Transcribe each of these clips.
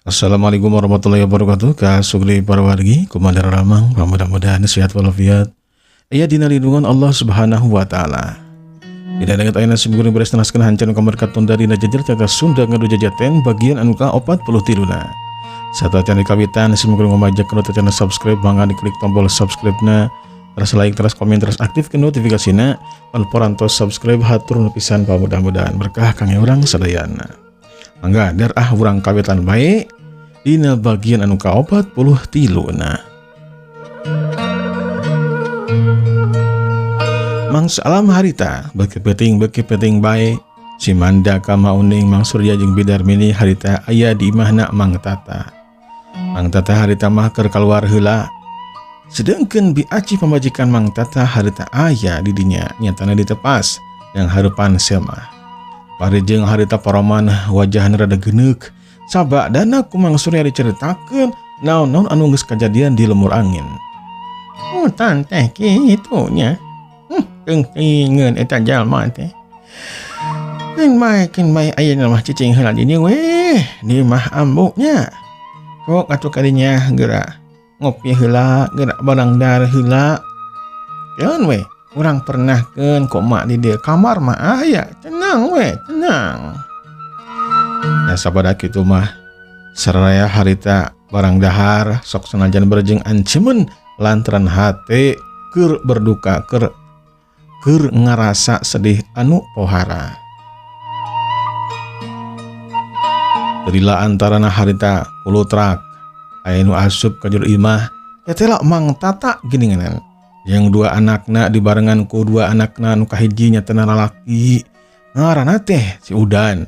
Assalamualaikum warahmatullahi wabarakatuh. Kasugli para wargi, kumandar ramang, mudah-mudahan sehat walafiat. Ia dina lindungan Allah Subhanahu wa taala. Tidak ada ayana sebelum beres tenaskan hancan kamar katon dari najajar caca Sunda ngadu jajaten bagian anu ka-43. Satu channel kawitan semoga ngomajak kana channel subscribe bangga diklik tombol subscribe-na, terus like, terus komen, terus aktifkan notifikasina, palporantos subscribe hatur nupisan mudah-mudahan berkah kang urang sadayana. Mangga darah urang kawitan baik dina bagian anu ka-43. Mangsa alam harita beki peting bae si manda kama uning Mang Surya jeung Bidarmini harita aya di imahna Mang Tata. Mang Tata harita mah keur kaluar heula. Sedengkeun Bi Aci pamajikan Mang Tata harita aya di dinya nyatana ditepas yang hareupan semah. Parijeng harita paroman wajahna rada geuneuk sabak dana ku Mang Surya diceritakeun naon-naon anu geus kajadian di lemur angin. Oh tante kitu nya. Tengtingeun eta jalma teh. Kin bae ayeuna mah cicing heula di dieu we, di mah ambuknya. Sok atuh kadinya geura ngopi heula, geura barangdar heula. Keun we, urang pernahkeun ku mak di dieu kamar mah aya, tenang we, tenang. Ya sabada kitu mah saraya harita barang dahar sok sanajan berjeng ancemen lantaran hate keur berduka keur ngarasa sedih anu pohara. Terila antarana harita kulutrak aya nu asup ka jero imah tetela Mang Tata geuningan yang dua anakna dibarengan ku dua anakna nu kahiji nyatana lalaki ngaranna teh si Udan.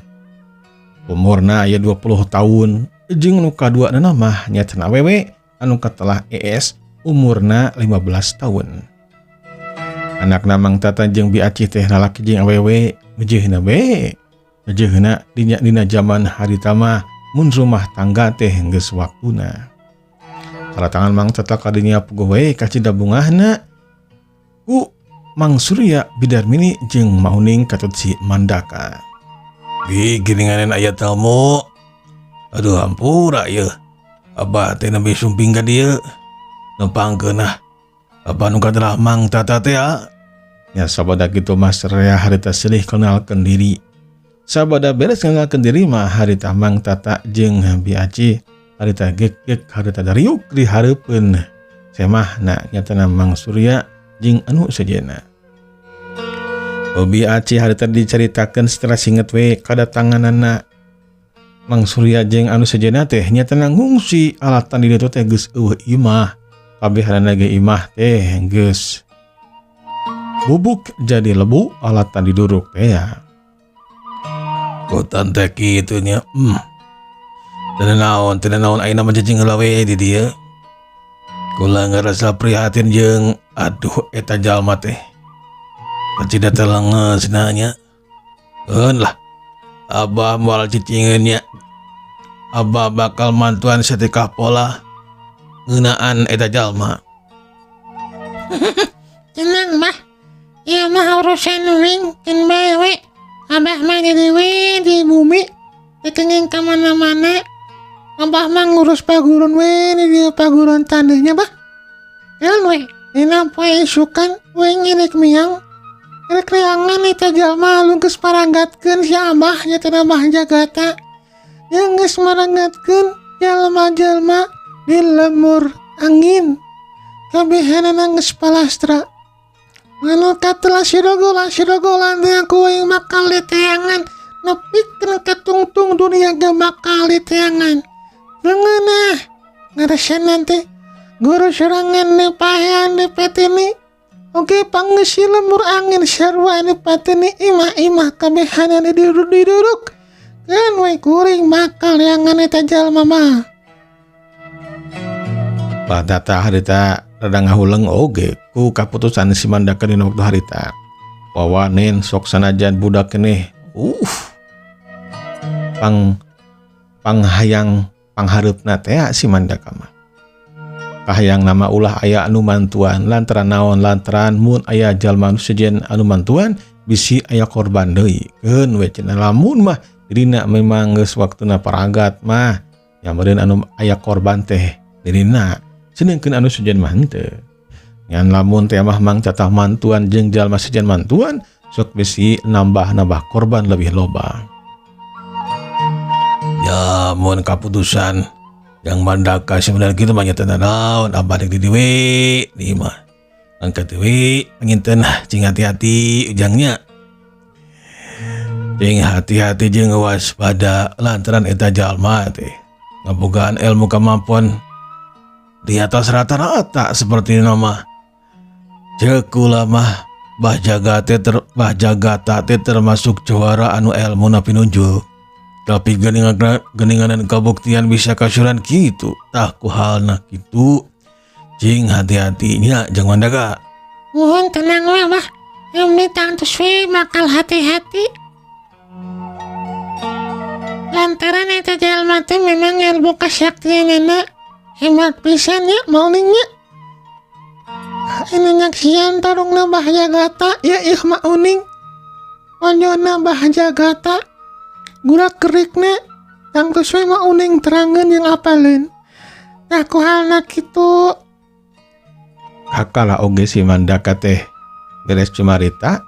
Umurna aya 20 tahun jeung nu kaduana mah nyatana awewe anu katelah ES umurna 15 tahun. Anakna Mang Tata jeung Bi Aci teh lalaki jeung awewe ngejeuhna we. Ngejeuhna dina zaman harita mah mun rumah tangga teh geus waktuna. Kalatangan Mang Tata kadinya puguh we ka cidabungahna ku Mang Surya Bidarmini jeung Mauning katut si Mandaka. Bi geuninganan aya tamu. Aduh hampura ieu. Abah teh nepi sumping ka dieu. Nempangkeun ah. Apa nu katelah Mang Tata teh ya sabada kitu mah saraya harita silih kenalkeun diri. Sabada beres kenalkeun diri mah harita Mang Tata jeung Bi Aci harita gek harita dariuk di hareupeun semahna nyatana Mang Surya jeung anu sejenna. Bi Aci harita dicaritakeun setelah singet we kadatanganana Mang Surya jeung anu sejenna teh nyatana ngungsi alatan di ditu teh geus eueuh imah. Kabehanana ge imah teh geus bubuk jadi lebu alatan diduruk teh ya. Ku tante kitu nya. Teu naon ayeuna mah jajing heula we di dieu. Kula ngarasa prihatin jeung aduh eta jalma teh. Pacida teh leungeusna nya. Eun lah. Abah moal cicingeun nya. Abah bakal mantuan satikah pola ngeunaan eta jalma. Tenang mah, ieu mah urusan uring can bae we. Abah mah jadi we di bumi, dikenging ka mana-mana. Abah mah ngurus paguron we di dieu paguron tandeunya bah. Keun we, dina poe isukan we ngirik miang. Ngirik riangan eta jalma alung geus paranggatkeun si Abah nya teh Abah jagata. Yang geus maranggatkeun jalma-jalma di lemur angin kabehanana geus palastra anu katelah sirogolan teh aku yang makal di teangan nepikeun katungtung dunia ge makal di teangan leungeunah ngarasanan teh guru serangan di pahean di petini oge pangeus lemur angin sarua di pateni imah-imah kabehanana diduruk kan we kuring makal yangan eta jalma mah. Pak Tata harita rada ngahuleng oge ku kaputusan si Mandaka dina waktu harita. Wawanen sok sanajan budak keneh. Panghayang panghareupna teh si Mandaka mah. Kahayang nama ulah aya anu mantuan lantaran naon lantaran mun aya jalma anu sejen anu mantuan bisi aya korban deui. Keun we cenah lamun mah dirina memang geus waktuna paragat mah yang meureun anu aya korban teh dirina cenengkeun anu sejen mah henteu. Ngan lamun teh mah Mang Tatah mantuan jeung jalma sejen mantuan sok bisi nambah-nambah korban lebih loba. Ya mun kaputusan yang mandaka sebenarnya kitu mah nya naon abah di diwe di mah. Angkat deui nginten cing hati-hati ujangnya. Cing hati-hati jeung waspada lantaran eta jalma teh ngabogaan ilmu kemampuan di atas rata-rata seperti nama ceuk kula mah Bah Jagata teh termasuk juara anu elmuna pinunjuk. Tapi geningan kabuktian bisa kasuran kitu. Tah ku halna kitu. Cing hati-hatinya jeung mandaka. Mohon tenang we Abah. Yang tangtus we bakal hati-hati. Lantaran eta jalma teh memang ilmu kasaktianana hebat pisan ya maulingnya. Ini nyaksian tarungna Bah Jagata ya ih mah uning. Onyona Bah Jagata gurak kerikna tangtus we mah uning terangeun yang apaleun. Tah ku halna kitu. Hakala oge si Mandaka teh beres cumarita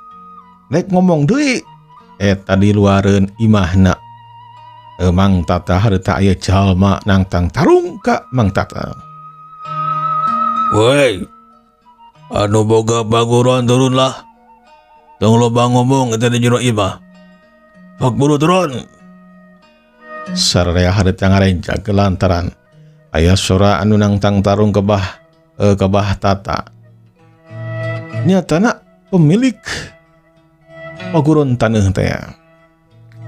rek ngomong deui eta di luareun imahna. Mang Tatah harita aya jalma nangtang tarung ka Mang Tatah. Woi, anu boga baguruan turunlah. Tong loba ngomong eta di jero imah. Sok buru turun. Sararea harita ngarenjag lantaran aya sora anu nangtang tarung ke Bah Tata. Nyatana pemilik paguron taneuh teh.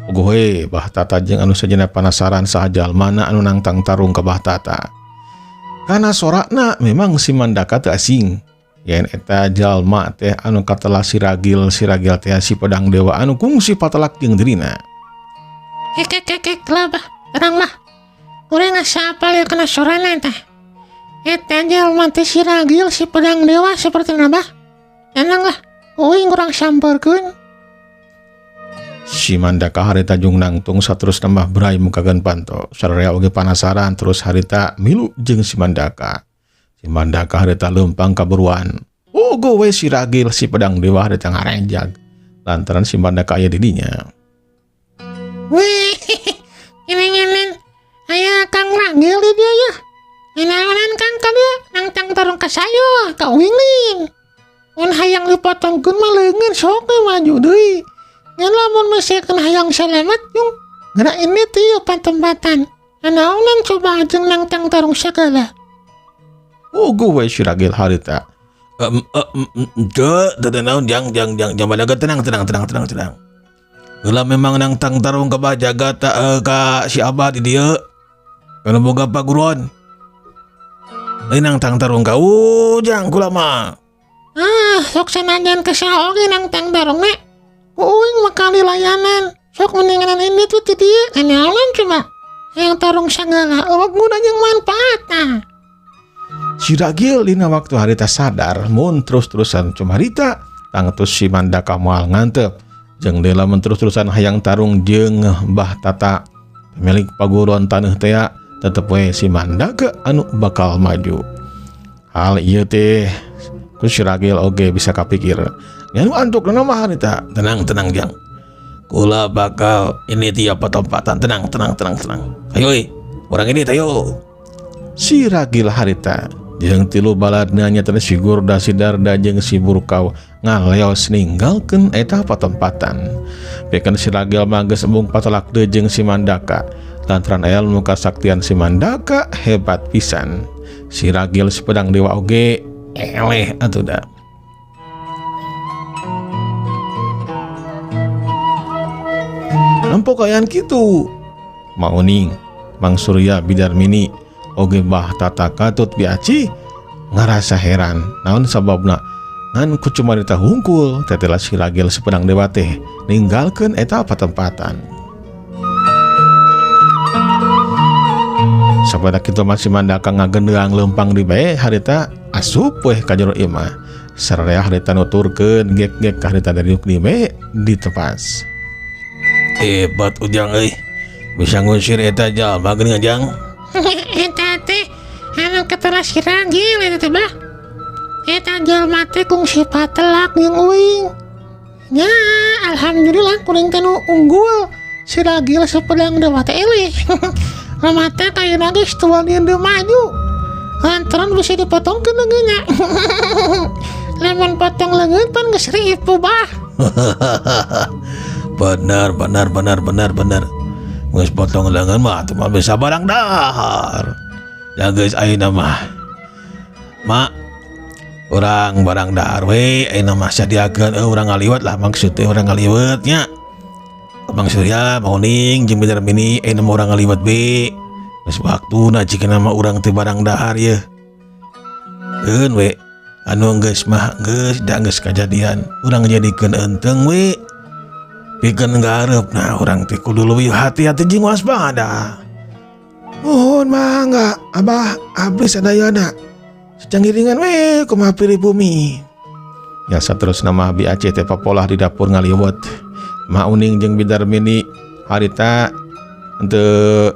Ugohe Bah Tata jeung anu sejenna panasaran saha jalmana anu nangtang tarung ke Bah Tata. Kana sorana memang si Mandaka teu asing. Yen eta jalma teh anu katelah Siragil teh si pedang dewa anu kungsi patelak jeung dirina. Kek lah Bah, terang lah. Urang asa apal ya kana sorana teh. Eta jalma teh Siragil si pedang dewa seperti Bah. Tenang lah, uing kurang samparkeun. Si Mandaka harita jung nangtung saterus nambah berai mukakeun panto. Sararea oge panasaran terus harita milu jeung si Mandaka. Si Mandaka harita leumpang kaburuan. Ogo we Siragil si pedang dewa harita ngarenjag. Lantaran si Mandaka aya di dinya. Wih, ini aya Kang Ragil di dia ya. Inaonan Kang ka dia nangtang tarung ka sayo, ka uingling. Mun hayang dipotongkeun mah leungeun sok we maju deui. Ngan lamun mesikeun hayang salamet yung geura ini teu patempatan. Anaonan coba jeung nangtang tarung sagala. Ogo we Siragil harita. Naon jang badaga tenang. Heula memang nangtang tarung ka Bah Jagata ka si Abah di dieu. Kana boga paguruan. Nangtang tarung ka ujang kula mah. Sok sanajan kesaha oge nangtang tarung we. Uing makali layanan. Sok mendingan ini tuh ti dieu. Anaonan coba. Hayang tarung sagala eueuh guna jeung manfaatna. Siragil dina waktu harita sadar mun terus-terusan cumarita tangtus si Mandaka moal ngantep jeung deula mun terus-terusan hayang tarung jeung Bah Tata pemilik paguruan taneuh teh tetep we si Mandaka anu bakal maju. Hal ieu teh ku Siragil oge bisa kapikir. Anu antuk na mah harita tenang jang. Kula bakal ini tiap tempatan tenang. Ayo orang ini tayo. Siragil harita jeung tilu baladna nyatana si Gurda, si Darda jeung si Burkau ngaleos ninggalkeun eta patempatan. Pikeun Siragil mah geus embung patelak deui jeung si Mandaka. Lantaran ilmu kasaktian si Mandaka hebat pisan. Siragil si pedang dewa oge eleh atuh da. Nampok kayaan kitu. Mauning Mang Surya Bidarmini oge Bah Tata katut biaci ngarasa heran naon sababna ngan ku cumarita hungkul tetela Siragil sepedang dewa teh ninggalkeun eta patempatan. Sabada kitu masih Mandaka ngagendeang leumpang di bae harita asup weh ka jero imah. Sararea harita nuturkeun gek-gek ka harita dari di bae ditepas. Hebat ujang euy. Bisa ngusir eta jalma geuning jang. Eta teh anu ketelas Siragil eta teh bah. Eta jalma teh kung sifat telak jeung uing. Ya, alhamdulillah kuring teh nu unggul. Siragil sepedang dewa teh eleh. Rama teh kayeuna geus tua dieu maju. Lantaran bisa dipotongkeun leungeunna. Lamun potong leungeun pan geus ripu bah. Benar. Geus potong leungeun mah teu mah bisa barang dahar. Ya geus ayeuna mah. Mak, urang barang dahar we ayeuna mah sadiakeun urang ngaliwat lah maksudnya urang ngaliwat nya. Bang Surya, Bang Uning, jeung Bidar Mini ayeuna mah urang ngaliwat be. Geus waktuna jikeuna mah urang teu barang dahar ye. Eun we anu geus mah geus da geus kajadian. Urang jadikeun enteng we. Pikeun gareup nah urang teh kudu leuwih hati-hati jeung waspada. Mohon mangga Abah abdi sadayana. Secanggiringan we kumaha pilih bumi. Ya saterusna mah Bi Aceh teh papolah di dapur ngaliwat. Ma Uning jeung Bidar Mini harita henteu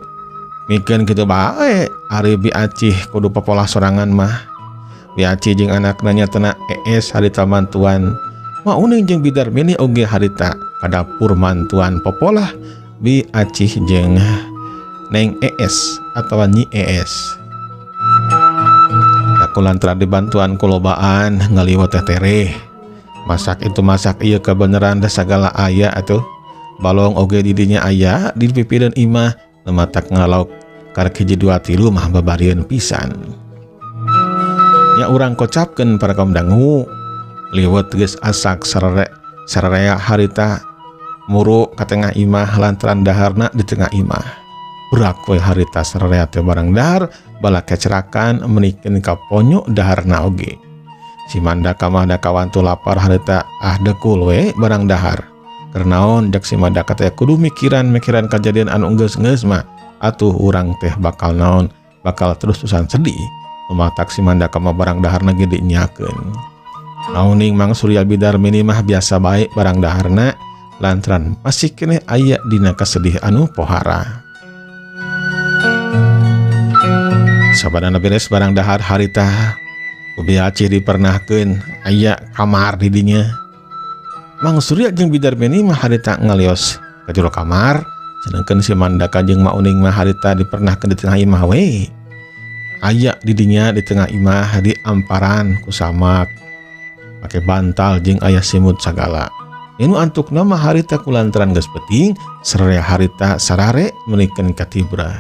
mikeun kitu bae ari Bi Aceh kudu papolah sorangan mah. Bi Aceh jeung anakna nyatana ES harita mantuan. Ma Uning jeung Bidar Mini oge harita ka dapur mantuan popolah Bi Aceh jeung Neng ES atau Nyi ES. Kulantaran dibantuan kulobaan ngaliwat teh tereh. Masak itu masak ieu kebeneran da sagala aya atuh. Balong oge di dinya aya di pipireun imah lematak ngalauk karek hiji dua tilu mah babarieun pisan. Ya urang kocapkeun para kaum dangu liwat geus asak sararea harita muru ka tengah imah lantaran daharna di tengah imah. Burak we harita sararea teh barang dahar bala kecerakan menikeun ka ponyo daharna oge. Si Mandaka mah da kawantu lapar harita dekul we barang dahar. Kernaon jak si Mandaka teh kudu mikiran kajadian anu geus-geus mah atuh urang teh bakal naon bakal terus-terusan sedih. Lumatak si Mandaka mah barang daharna ge dinyakeun. Nauning Mang Surya Bidar Mini mah biasa bae barang daharna lantaran masih kene aya dina kasedih anu pohara. Sabadana beres barang dahar harita Bi Aceh dipernahkeun aya kamar di dinya. Mang Surya jeung Bidar Mini mah harita ngalios ka jero kamar, sedengkeun si Mandaka jeung Ma Uning mah harita dipernahkeun di tengah imah we. Aya di dinya di tengah imah di amparan ku samak make bantal jeung aya simut sagala. Anu antukna mah harita kulantaran geus peuting sararea harita sarare menikeun katibra.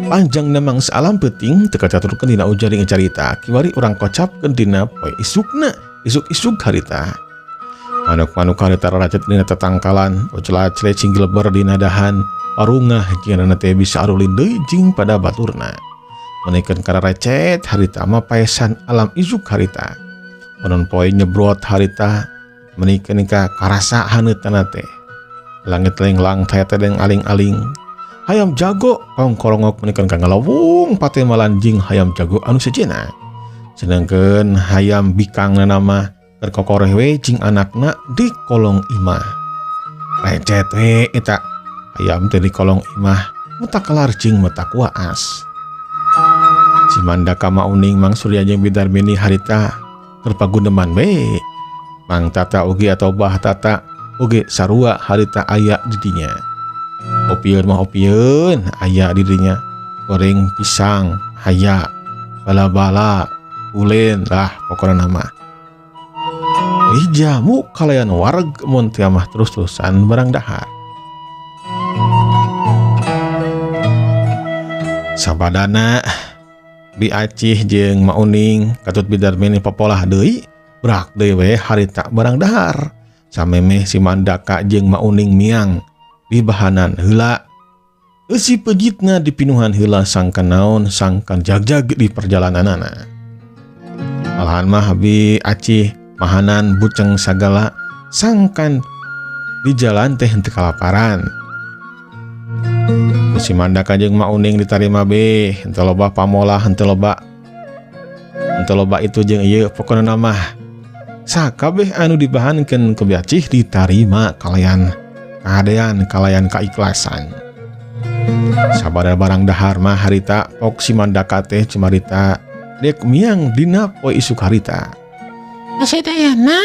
Panjang namang salam peting teka caturkeun dina ujaring carita kiwari urang kocapkeun dina poe isukna isuk harita. Manuk-manuk harita raracet dina tatangkalan ucela-cele cinggilber dina dahan parungah jenana teh bisa arulin deui jeung pada baturna. Menikeun kararecet harita mah paesan alam isuk harita. Ponon poe nyebrot harita menikeun ka karasa haneutna teh. Langit lenglang taya teh aling-aling. Hayam jago kongkorongok menikeun ka ngalawung pate malanjing hayam jago anu sejenna. Sedengkeun hayam bikangna nama keur kokoreh we jeung anakna di kolong imah. Recet we eta hayam teh di kolong imah mutak kelar jeung mutak waas. Si Mandaka Ma Uning Mang Surya jeung Bidar Mini harita keur pagundeman we. Mang Tata oge atau Bah Tata oge sarua harita aya di dinya. Opieun mah opieun aya di dinya. Goreng pisang haya, bala-bala ulen lah pokokna mah. Jamu kalayan wareg mun teu mah terus-terusan barang dahar. Sabadana Bi Aceh jeung Ma Uning katut Bidar Mini popolah deui brak deui we harita barang dahar. Samemeh si Mandaka jeung Ma Uning miang di bahanan heula. Eusi pejitna dipinuhan heula sangkan naon sangkan jagjag di perjalananana. Malahan mah Bi Aceh mahanan buceng sagala sangkan di jalan teh henteu kalaparan. Si Mandaka jeung Ma Uning ditarima be henteu loba pamolah henteu loba itu jeung ieu pokona mah sakabeh anu dibahankeun ku Bi Aceh ditarima kalayan kahadean kalayan kaikhlasan. Sabada barang dahar mah harita pok si Mandaka teh cimarita dek miang dina poe isuk harita. Asadayana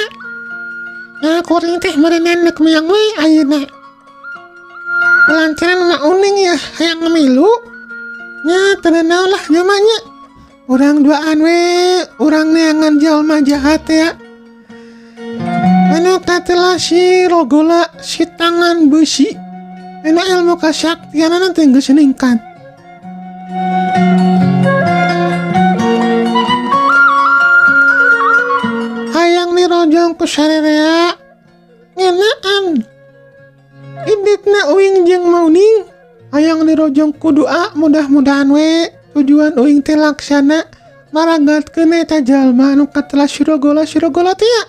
ngakuring teh merenang nek miang we ayeuna. Lantaran mak uning ya hayang ngemilu nya tenenau lah jamanya. Urang duaan we urang neangan jalma jahat ya. Anu katelah si rogola si tangan besi. Anu ilmu kasaktianana teh geus ningkat. Hayang nirojong ku sarerea ngenaan. Inditna uing jeung mauning hayang nirojong ku doa mudah-mudahan we tujuan uing teh laksana maragatkeun eta jalma anu katelah si rogola teh ya.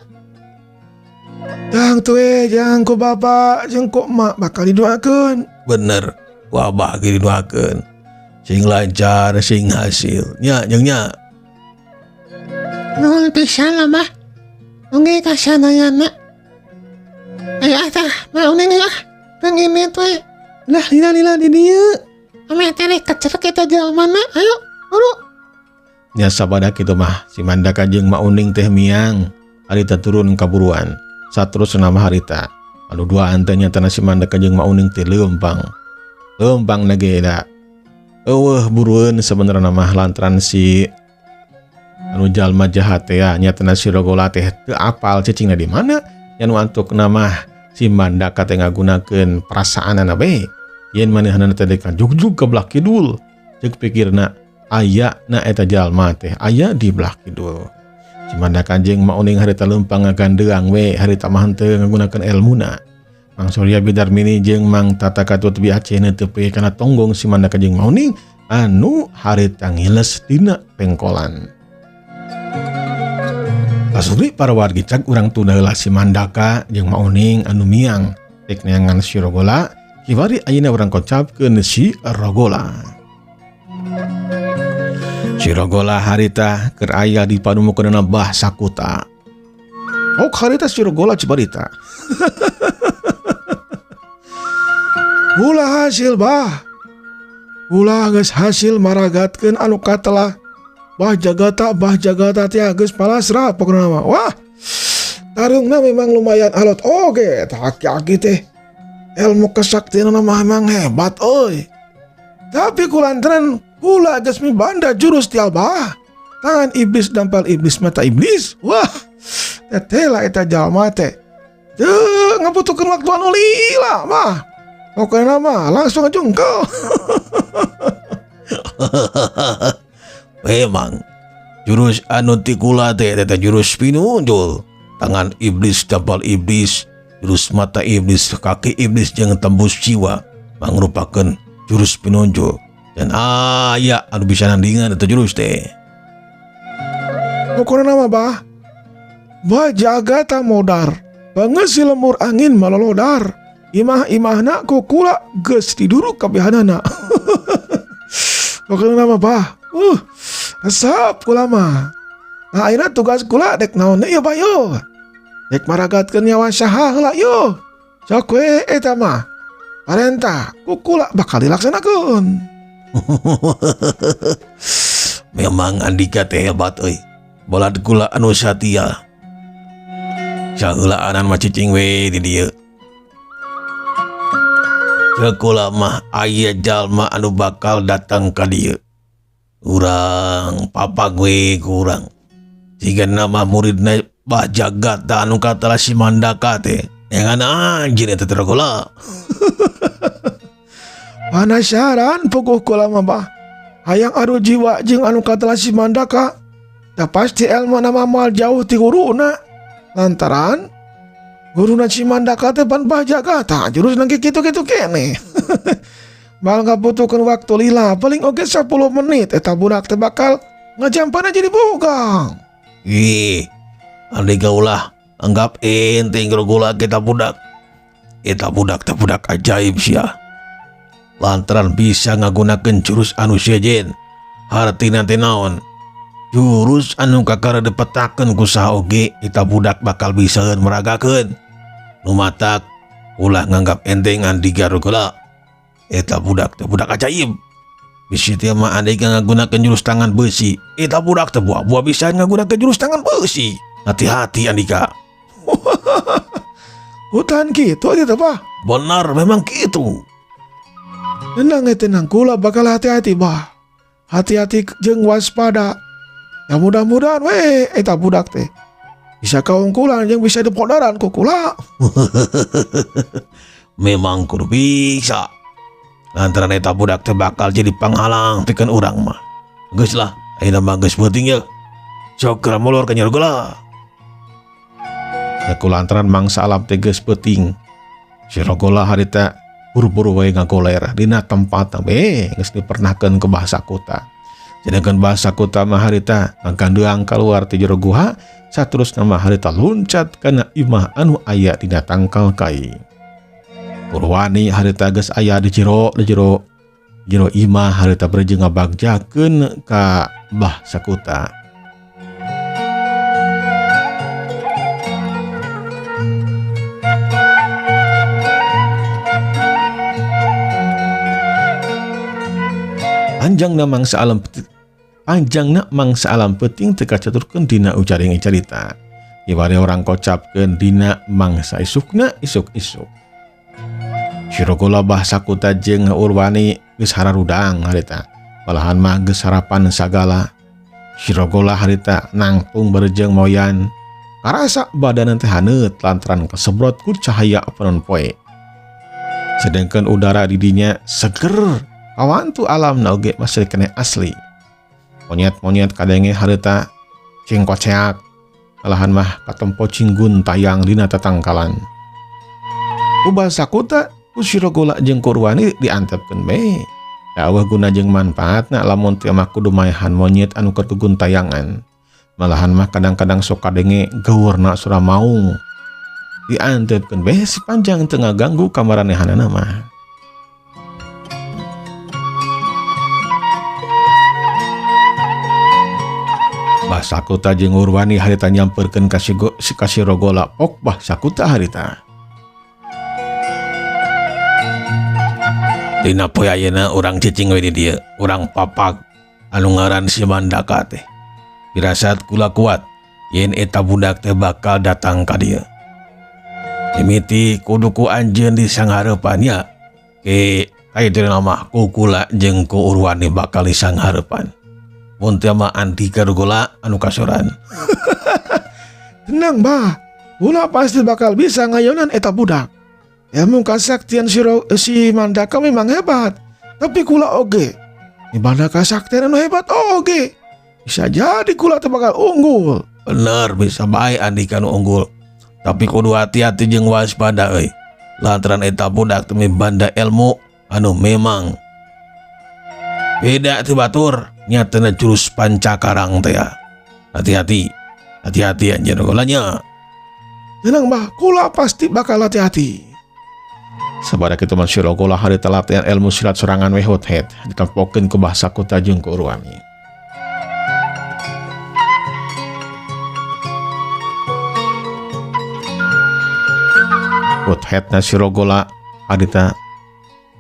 Tang tue jang ku bapa jeung ku emak bakal didoakeun. Bener, ku abah ge didoakeun. Sing lancar, sing hasil. Nya jeung nya. Nuhun pisan lah mah. Nunggu kasanayana. Ayo tah, mau ning ya. Pengen we. Lah lila di dieu. Ame teh kecerek eta jalmana. Ayo, buru. Nya sabada kitu mah si Mandaka jeung Mauning teh miang harita turun kaburuan. Saterus nama harita. Anu dua antenya tanah si Mandaka jeung Mauning teh leumpang. Leumpang nage da. Eueuh burueun sebenarnya mah lantaran si anu jalma jahat teh nya tanah si rogola teh teu apal cicingna di mana. Anu antuk nama si Mandaka teh ngagunakeun perasaanana bae. Yen manehna teh dek jugjug ke belah kidul. Ceuk pikirna aya na eta jalma teh aya di belah kidul. Si Mandaka jeung Mauning harita leumpang ngagandeang we harita mah henteu ngagunakeun elmuna. Mang Surya Bidarmini jeung Mang Tata Katut Biaceuna teu peuye kana tonggong si Mandaka jeung Mauning anu harita ngiles dina pengkolan. Pasuri para wargi cag urang tunda heula si Mandaka jeung Mauning anu miang tek neangan si rogola kibari ayeuna urang kocapkeun si rogola. Si rogola harita keur aya di padumukeunna Bah Sakuta. Oh harita si rogola cibarita. Ulah hasil bah. Ulah geus hasil maragatkeun anu katelah Bah Jagata teh geus palasrah pokona mah. Wah. Tarungna memang lumayan alot oge tah aki-aki teh. Ilmu kesaktianna mah memang hebat euy. Tapi kulantaran kula geus mibanda jurus ti Bah. Tangan iblis dampal iblis mata iblis. Wah. Tetela eta jalma teh. Teu ngabutuhkeun waktu anu lila mah. Pokona mah langsung ajungkel. Memang jurus anu ti kula teh eta jurus pinunjul. Tangan iblis dampal iblis, jurus mata iblis, kaki iblis jeung tembus jiwa mangrupakeun jurus pinunjul. Dan aya anu bisa nandingan eta jurus teh. Pokona mah Bah Jagata modar. Banges si lemur angin malolodar. Imah-imahna ku kula geus tiduruk kabehanana. Pokona mah resep kula mah. Nah akhirnya tugas kula dek naon ieu Bah yo. Dek maragatkeun nyawa saha heula yo. Sok we eta mah. Parentah ku kula bakal dilaksanakeun. Memang Andika teh hebat euy. Bolad kula anu satia. Saheulaanan mah cicing we di dieu. Kula mah aya jalma anu bakal datang ka dieu. Urang papa gue kurang. Jika nama muridna Bah Jagata anu katelah si Mandaka teh yang anjir eta teh rogola. Panasaran puguh kula mah Bah. Hayang adu jiwa jeung anu katelah si Mandaka. Da pasti ilmu nama mal jauh ti guruna. Lantaran guruna si Mandaka teh pan Bah Jagata jurus nang kitu-kitu kene. Mal ngabutuhkeun waktu lila paling oge 10 menit eta budak teh bakal ngajampana jadi bogang. Ih, andai kaulah anggap enteng rogola kita budak. Eta budak teh budak ajaib sia. Lantaran bisa ngagunakeun jurus anu sejen. Hartina teh naon? Jurus anu kakara dipetakeun ku saha oge eta budak bakal bisaeun meragakeun. Nu matak ulah nganggap enteng Andika Rogola. Eta budak teh budak ajaib. Bisi teh mah andai ngagunakeun jurus tangan besi, eta budak teh buah bisa ngagunakeun jurus tangan besi. Hati-hati Andika. Hutan gitu aja bah. Benar memang gitu. Tenang kula bakal hati-hati bah. Hati-hati jeung waspada. Ya mudah-mudahan eta budak teh bisa kaungkulan yang bisa dipodaran ku kula. Memang kudu bisa. Lantaran eta budak teh bakal jadi panghalang pikeun urang mah. Geus lah, ayeuna mah geus penting ya. Sok keur molor ka Nyi Rogola. Ya kulantaran mangsa alam teh geus penting. Si Rogola harita buru-buru wae ngagoler dina tempat geus dipernahkeun ke bahasa kota. Sedangkan bahasa kota mah harita ngagandeuang kaluar ti jero guha, saterusna mah harita loncat kana imah anu aya dina tangkal kai. Purwani harita geus aya di jero imah harita berejeung ngabagjakeun ka bahasa kota. Panjangna mangsa alam peting teu kacaturkeun dina ujaring carita. Ibare orang kocapkeun dina mangsa isukna isuk-isuk. Si Rogola bahasa kota jeung Urwani geus hararudang harita. Malahan mah geus harapan sagala. Si Rogola harita nangtung berejeung moyan. Karasa badan teh haneut lantaran kasebrot ku cahaya ponon poe. Sedangkan udara di dinya seger. Awantu alam na oge masih kene asli. Monyet-monyet kadenge harita cing koceak. Malahan mah katempo cinggun tayang dina tatangkalan. Bahasa kota Si Rogola jeung Urwani diantepkeun bae. Dakwah guna jeung manfaatna lamun teu mah kudu maehan monyet anu ketugun tayangan. Malahan mah kadang-kadang sok kadenge gaurna surah maung. Diantepkeun bae si panjang teu ngaganggu kamaranehanana mah. Bahasa kota jeung Urwani harita nyamperkeun ka si Rogola pok bahasa kota harita. Dina poe ayeuna urang cicing we di dieu, urang papak anu ngaran si Mandaka teh. Pirasat kula kuat yen eta budak teh bakal datang ka dieu. Mimiti kudu ku anjeun di sanghareupan nya. Kaiteuna mah ku kula jeung ku Urwani bakal di sanghareupan. Mun teu mah Andika Rogola anu kasoran. Tenang bah, kula pasti bakal bisa ngayonan eta budak. Ilmu kasaktian si Mandaka memang hebat, tapi kula oge. Ibadah kasaktian anu hebat oge. Bisa jadi kula teh bakal unggul. Bener bisa bae Andika nu unggul. Tapi kudu hati-hati jeung waspada euy. Lantaran eta budak teh banda ilmu anu memang beda ti batur, nyatana jurus pancakarang teh ya. Hati-hati anjeun golanya. Tenang bah, kula pasti bakal hati-hati. Sabada kitu man si Rogola harita latihan ilmu silat sorangan we hothead dikampokeun ke bahasa kota jeung ku Urwani. Hotheadna si Rogola harita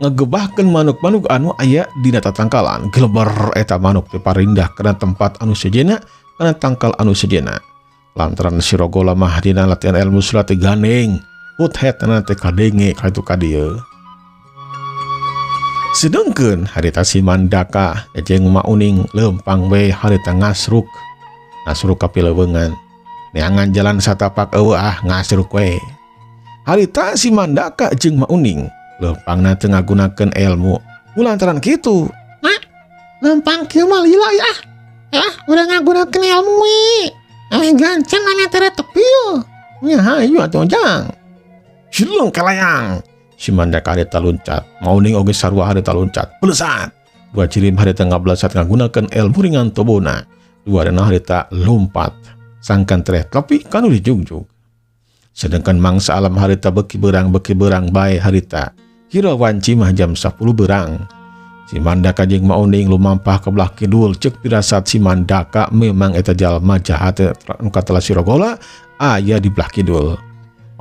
ngegebahkeun manuk-manuk anu aya dina tatangkalan. Geleber eta manuk teh parindah kana tempat anu sejenna, kana tangkal anu sejenna. Lantaran si Rogola mah dina latihan ilmu silat teh gandeng. Hotheadna teh kadenge ka itu ka dieu. Sedengkeun harita si Mandaka jeung Mauning leumpang we harita ngasruk ka pileuweungan. Neangan jalan satapak eueuh ngasruk we. Harita si Mandaka jeung Mauning leumpangna teu ngagunakeun ilmu. Kulantaran kitu, Mak, leumpang kieu mah lila ya. Udah ngagunakeun ilmu we. Gancang ane tara tepi yo. Nya hayu atuh jang. Silung kalayang. Si Mandaka harita loncat. Mauning oge sarua harita loncat. Pelesat. Dua cirim harita ngablasat ngagunakeun ilmu ringan tobona. Dua dana harita lompat. Sangkan tereh tapi kanu dijugjug. Sedangkan mangsa alam harita beki berang bae harita. Kira wanci mah jam 10 berang. Si Mandaka jeung Mauning lumampah ke belah kidul cek pirasat si Mandaka memang eta jalma jahat anu katelah si Rogola aya di belah kidul.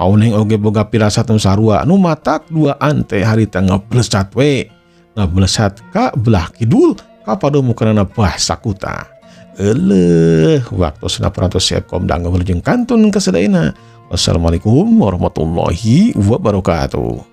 Pauning oge boga pirasat nu sarua anu matak duaan teh harita ngeblesat we. Ngeblesat ka belah kidul ka padomukeunana Bah Sakuta. Waktu senaparantos Sekom da ngeuleung kantun kasadayana. Wassalamualaikum warahmatullahi wabarakatuh.